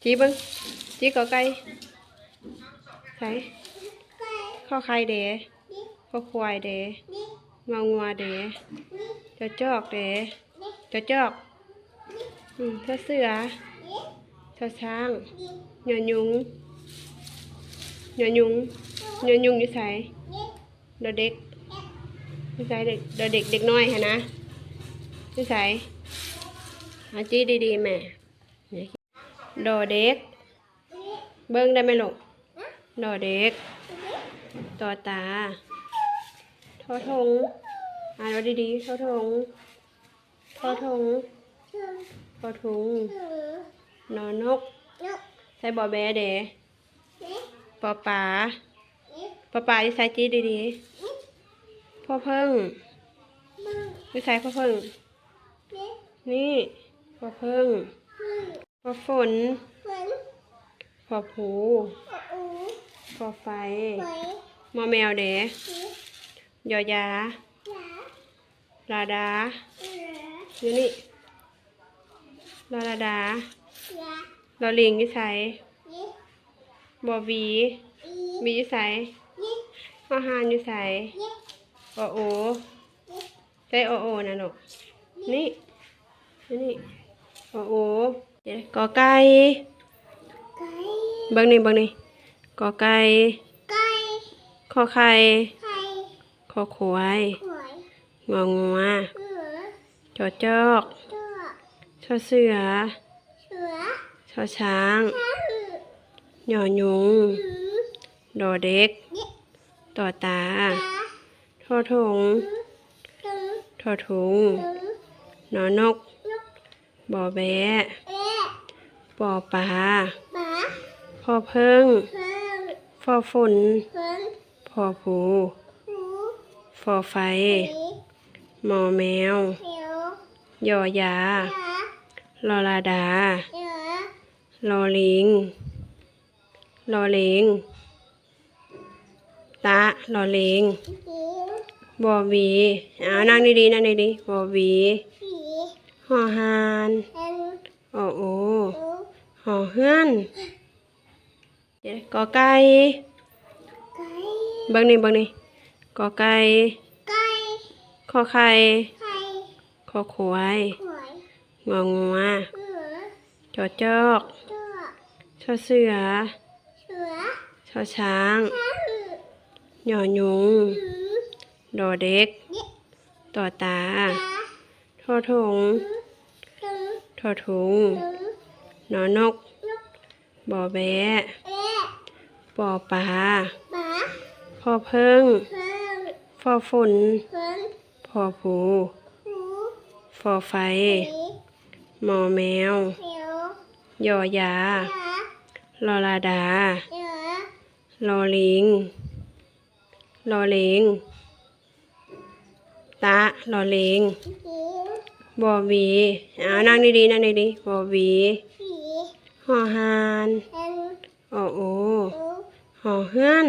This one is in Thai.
จีเบิ้งจีกอไก่ใส่ข้อไข่เด๋ข้อควายเด๋งองัวเด๋จอจอกเด๋จอจอกทอเสือทอช้างหยอยุงหยอยุงหยอยุงอยู่ใส่ดอเด็กอยู่ใส่เด็กดอเด็กเด็กน้อยฮะนะอยู่ใส่หาจีดีๆแม่ดอเด็กเบิ้งได้ไหมลูกดอเด็กต่อตาทอทงอ่านว่าดีๆทอทงทอทงทอทุงนอนกใส่บอแบเด๋ปอป๋าปอป๋าที่ใส่จีดีๆพ่อเพิ่งที่ใส่พ่อเพิ่งนี่พ่อเพิ่งพ่อฝนพ่อผูพ่อไฟมอแมวเด๋ยอยาลาดาอยู่นี่ลาดาลอลิงยี่ใส่บอวีมียี่ใส่ฮอหานยี่ใส่โอโอใส่โอโอนะลูกนี่นี่โอโอกอไก่เบิ่งนี่กอไก่ขอไข่ขอควายงองัวจอจอกชอเสือชอช้างหยอยุงดอเด็กต่อตาทอทงทอทุงนอนกบอแบปอปลาพ่อเพิ่งพ่อฝนพ่อผูพ่อไฟมอแมวยอยาลอลาดาลอลิงตะลอลิงบอวีนั่งดีบอวีหอหานโอโอหอเฮือนกอไก่เบิ่งนี่กอไก่ขอไข่ขอควายงองัวจอจอกชอเสือชอช้างหยอยุงดอเด็กต่อตาทอทงทอทุงนอนกบอแบปอปลาพ่อเพิ่งพ่อฝนพ่อผูพ่อไฟมอแมวยอยาลอลาดาลอลิงตะลอลิงบอวีนั่งดีบอวีหอหานโอโอหอเฮือน